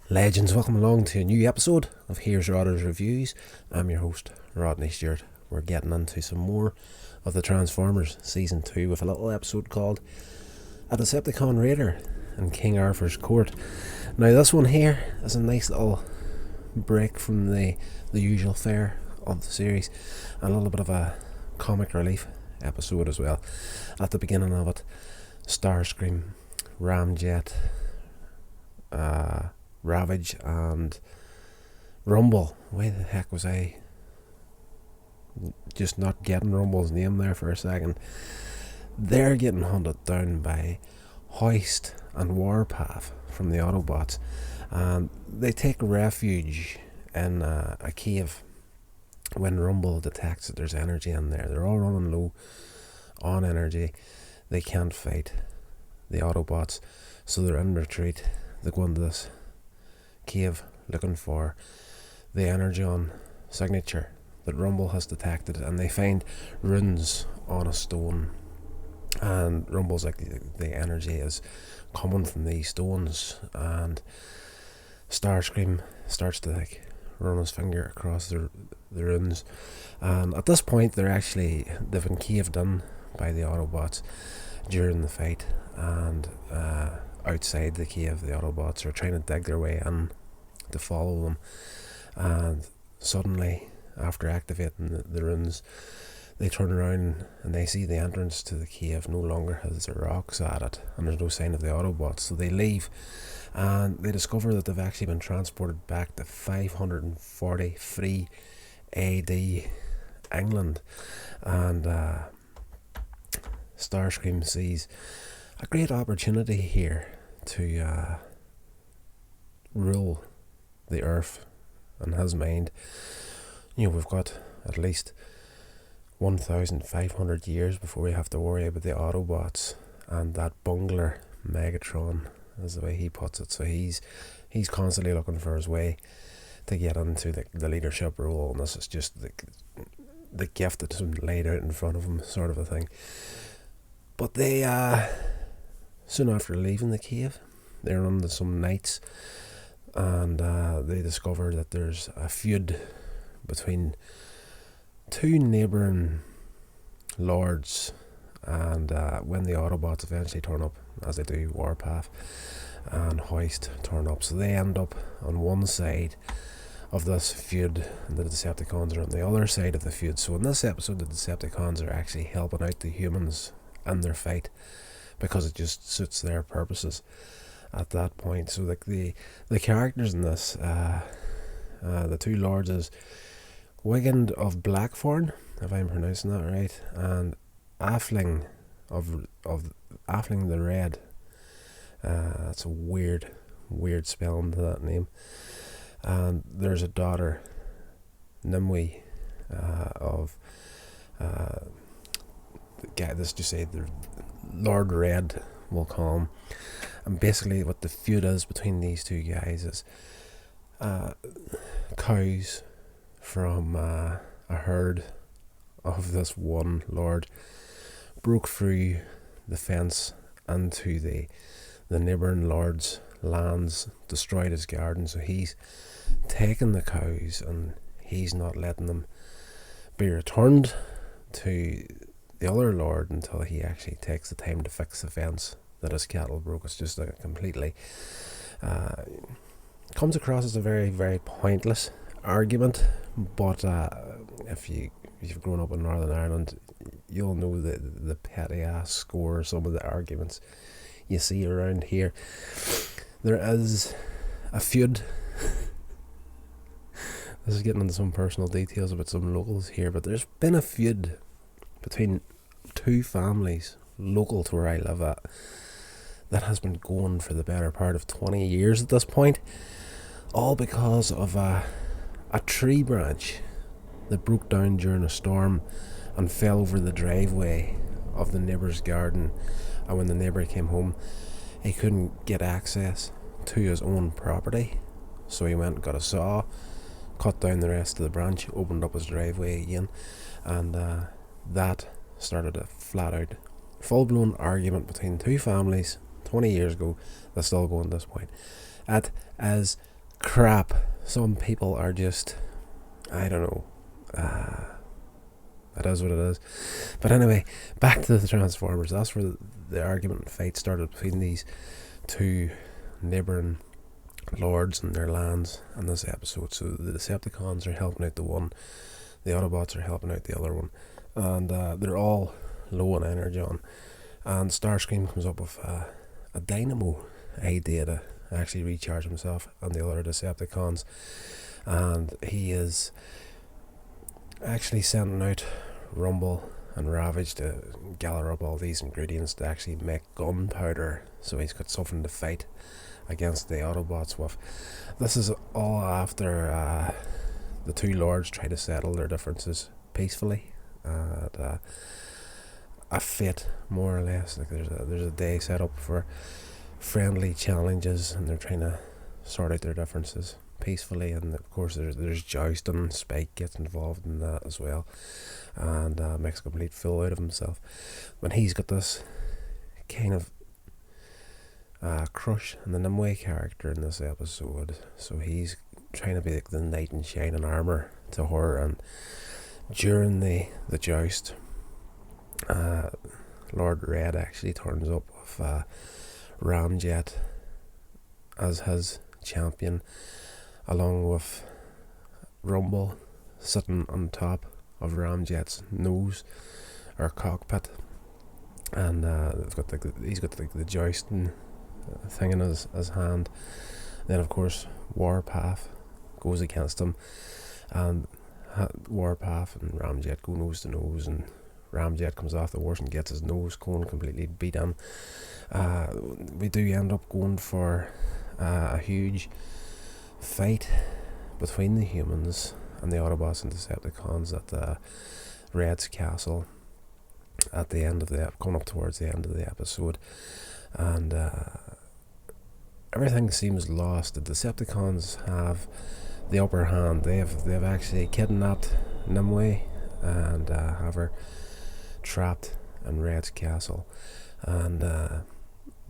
Legends, welcome along to a new episode of Here's Rodder's Reviews. I'm your host, Rodney Stewart. We're getting into some more of the Transformers Season 2 with a little episode called A Decepticon Raider in King Arthur's Court. Now this one here is a nice little break from the usual fare of the series, and a little bit of a comic relief episode as well. At the beginning of it, Starscream, Ramjet, Ravage and Rumble. Why the heck was I just not getting Rumble's name there for a second? They're getting hunted down by Hoist and Warpath from the Autobots, and they take refuge in a cave when Rumble detects that there's energy in there. They're all running low on energy. They can't fight the Autobots, so they're in retreat. They go into this cave looking for the energon signature that Rumble has detected, and they find runes on a stone, and Rumble's like, the energy is coming from these stones, and Starscream starts to run his finger across the runes, and at this point they've been caved in by the Autobots during the fight, and outside the cave the Autobots are trying to dig their way in to follow them, and suddenly after activating the runes, they turn around and they see the entrance to the cave no longer has the rocks at it, and there's no sign of the Autobots. So they leave, and they discover that they've actually been transported back to 543 AD England, and Starscream sees a great opportunity here to rule the earth in his mind. We've got at least 1,500 years before we have to worry about the Autobots and that bungler Megatron, is the way he puts it. So he's constantly looking for his way to get into the leadership role, and this is just the gift that's been laid out in front of him, sort of a thing. But they soon after leaving the cave, they run into some knights, and they discover that there's a feud between two neighbouring lords, and when the Autobots eventually turn up, as they do, Warpath and Hoist turn up, so they end up on one side of this feud and the Decepticons are on the other side of the feud. So in this episode, the Decepticons are actually helping out the humans in their fight because it just suits their purposes at that point. So the characters in this, the two lords is Wigand of Blackthorn, if I'm pronouncing that right, and Atheling of Atheling the Red. That's a weird spelling to that name. And there's a daughter, Nimue, of let's just say the Lord Red, we'll call him. And basically what the feud is between these two guys is cows from a herd of this one lord broke through the fence into the neighbouring lord's lands, destroyed his garden, so he's taken the cows and he's not letting them be returned to the other lord until he actually takes the time to fix the fence that his cattle broke. It's just a completely comes across as a very, very pointless argument, but if you've grown up in Northern Ireland, you'll know the petty ass score of some of the arguments you see around here. There is a feud. This is getting into some personal details about some locals here, but there's been a feud between two families local to where I live at that has been going for the better part of 20 years at this point, all because of a tree branch that broke down during a storm and fell over the driveway of the neighbour's garden, and when the neighbour came home he couldn't get access to his own property, so he went and got a saw, cut down the rest of the branch, opened up his driveway again, and that started a flat out full blown argument between two families 20 years ago that's still going at this point. It is crap. Some people are just, I don't know. It is what it is. But anyway, back to the Transformers. That's where the argument and fight started between these two neighbouring lords and their lands in this episode. So the Decepticons are helping out the one, the Autobots are helping out the other one, and they're all low on energon. And Starscream comes up with a dynamo idea to actually recharge himself and the other Decepticons, and he is actually sending out Rumble and Ravage to gather up all these ingredients to actually make gunpowder, so he's got something to fight against the Autobots with. This is all after the two lords try to settle their differences peacefully at a fete, more or less. Like there's a day set up for friendly challenges, and they're trying to sort out their differences peacefully. And of course there's jousting. Spike gets involved in that as well, and makes a complete fool out of himself. But he's got this kind of crush on the Nimue character in this episode, so he's trying to be like the knight in shining armour to her. And during the joust, Lord Red actually turns up with Ramjet as his champion, along with Rumble sitting on top of Ramjet's nose or cockpit, and he's got the jousting thing in his hand. Then of course Warpath goes against him, and Warpath and Ramjet go nose to nose, and Ramjet comes off the horse and gets his nose cone completely beat in. We do end up going for a huge fight between the humans and the Autobots and Decepticons at Red's castle at the end of coming up towards the end of the episode, and everything seems lost. The Decepticons have the upper hand. They've actually kidnapped Nimue and have her trapped in Red's castle, and the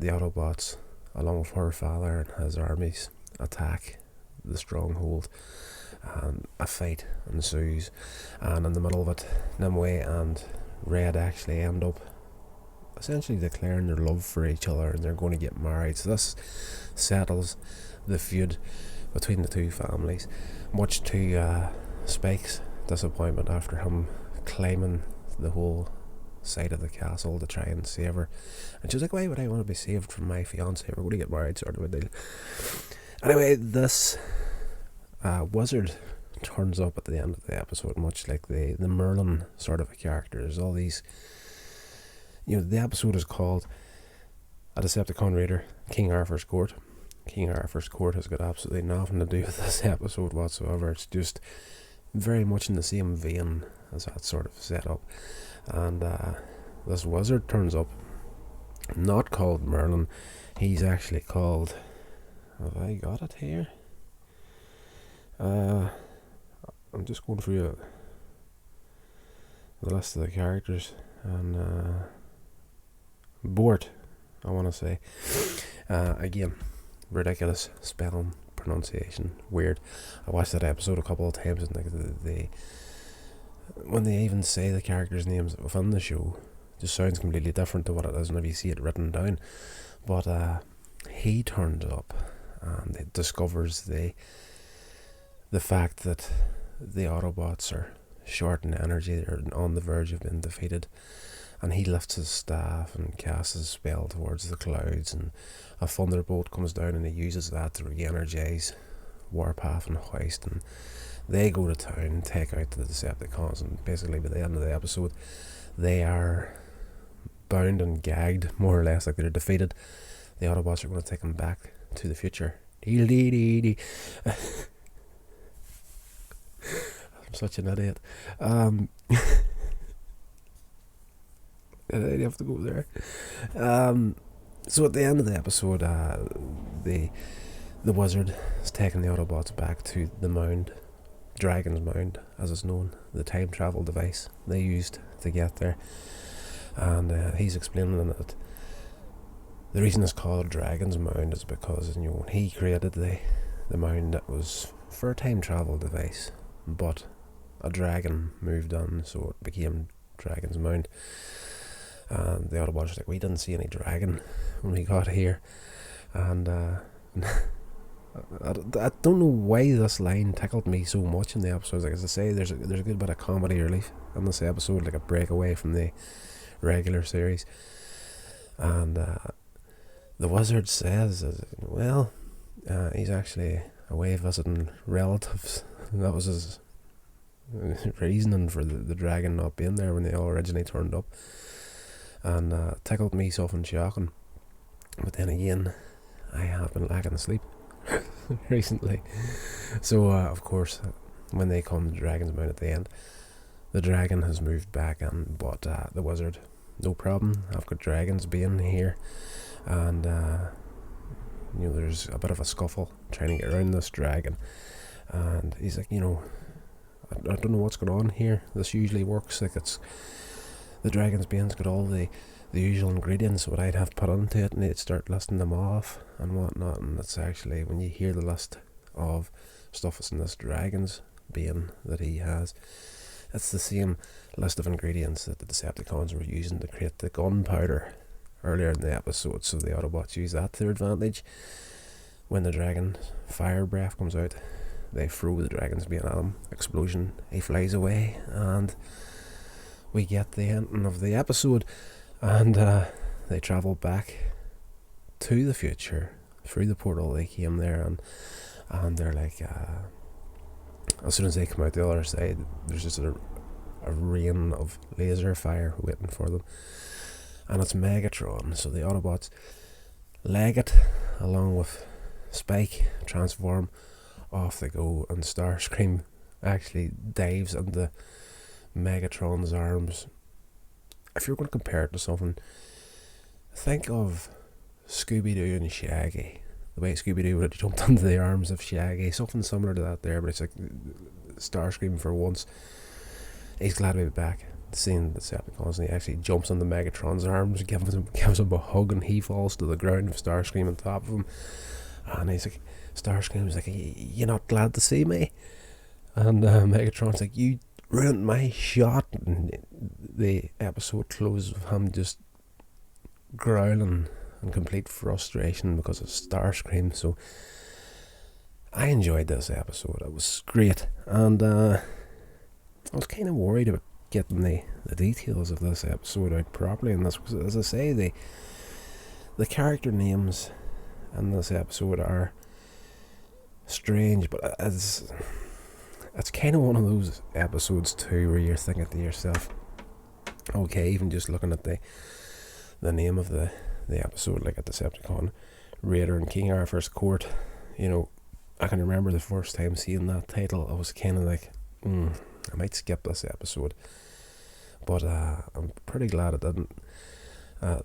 Autobots, along with her father and his armies, attack the stronghold, and a fight ensues. And in the middle of it, Nimue and Red actually end up essentially declaring their love for each other, and they're going to get married. So this settles the feud between the two families, much to Spike's disappointment after him climbing the whole side of the castle to try and save her. And she was like, why would I want to be saved from my fiance? We're going to get married, sort of a deal. Anyway, this wizard turns up at the end of the episode, much like the Merlin sort of a character. There's all these, the episode is called A Decepticon Raider, King Arthur's Court. King Arthur's Court has got absolutely nothing to do with this episode whatsoever. It's just very much in the same vein as that sort of setup. And this wizard turns up, not called Merlin. He's actually called, have I got it here? I'm just going through the list of the characters, and Bort, I want to say. Again, ridiculous spelling, pronunciation, weird. I watched that episode a couple of times, and like when they even say the characters' names within the show, it just sounds completely different to what it is whenever you see it written down. But he turns up and it discovers the fact that the Autobots are short in energy. They're on the verge of being defeated, and he lifts his staff and casts his spell towards the clouds, and a thunderbolt comes down, and he uses that to re-energize Warpath and Hoist, and they go to town and take out the Decepticons. And basically by the end of the episode, they are bound and gagged, more or less, like they're defeated. The Autobots are going to take them back to the future. I'm such an idiot. I have to go there. So at the end of the episode, the wizard is taking the Autobots back to the mound, Dragon's Mound, as it's known, the time travel device they used to get there. And he's explaining that the reason it's called Dragon's Mound is because when he created the the mound that was for a time travel device, but a dragon moved on, so it became Dragon's Mound. And the Autobots were like, we didn't see any dragon when we got here. And I don't know why this line tickled me so much in the episode. Like, as I say, there's a good bit of comedy relief in this episode, like a breakaway from the regular series. And the wizard says, well, he's actually away visiting relatives. And that was his reasoning for the dragon not being there when they all originally turned up. And tickled me something shocking. But then again, I have been lacking sleep recently. So of course, when they come to Dragon's Mound at the end, the dragon has moved back in, but the wizard, no problem, I've got dragons being here. And there's a bit of a scuffle trying to get around this dragon. And he's like, I don't know what's going on here. This usually works, like it's the dragon's being's got all the usual ingredients what I'd have put into it, and they'd start listing them off and whatnot. And it's actually, when you hear the list of stuff that's in this dragon's being that he has, it's the same list of ingredients that the Decepticons were using to create the gunpowder earlier in the episode. So the Autobots use that to their advantage. When the dragon fire breath comes out, they throw the dragon's being at him, explosion, he flies away, and we get the ending of the episode. And they travel back to the future through the portal they came there, and they're like, as soon as they come out the other side, there's just a rain of laser fire waiting for them, and it's Megatron. So the Autobots leg it along with Spike, transform, off they go, and Starscream actually dives into Megatron's arms. If you're going to compare it to something, think of Scooby-Doo and Shaggy. The way Scooby-Doo would have jumped into the arms of Shaggy. Something similar to that there, but it's like Starscream for once. He's glad to be back, seeing the Decepticons, and he actually jumps into Megatron's arms, gives him a hug, and he falls to the ground with Starscream on top of him. And he's like, Starscream's like, you're not glad to see me? And Megatron's like, you ruined my shot. And the episode closes with him just growling in complete frustration because of Starscream. So I enjoyed this episode. It was great, and I was kind of worried about getting the details of this episode out properly. And this, as I say, the character names in this episode are strange, but it's kind of one of those episodes too where you're thinking to yourself, okay, even just looking at the name of the episode, like A Decepticon, Raider and King Arthur's Court, I can remember the first time seeing that title, I was kind of like, I might skip this episode, but I'm pretty glad I didn't.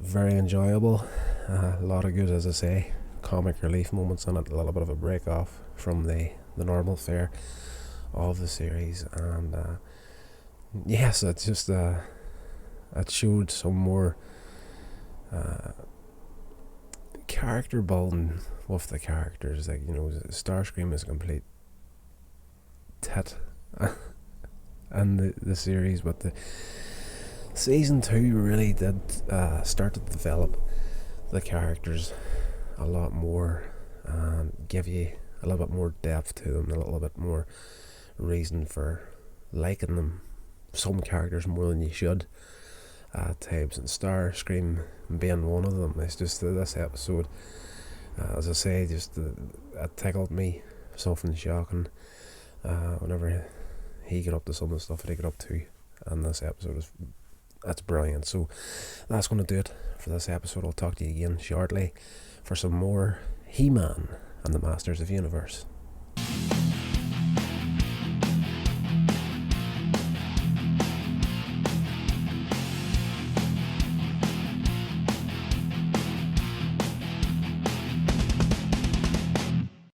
Very enjoyable, a lot of good, as I say, comic relief moments in it, a little bit of a break off from the normal fare of the series. And yes, it's just it showed some more character building with the characters. Like, Starscream is a complete tit in the series, but the season 2 really did start to develop the characters a lot more and give you a little bit more depth to them, a little bit more reason for liking them, some characters more than you should at times, and Starscream being one of them. It's just this episode, as I say, just it tickled me, something shocking, whenever he got up to some of the stuff that he got up to, and this episode that's brilliant. So that's going to do it for this episode. I'll talk to you again shortly for some more He-Man and the Masters of Universe.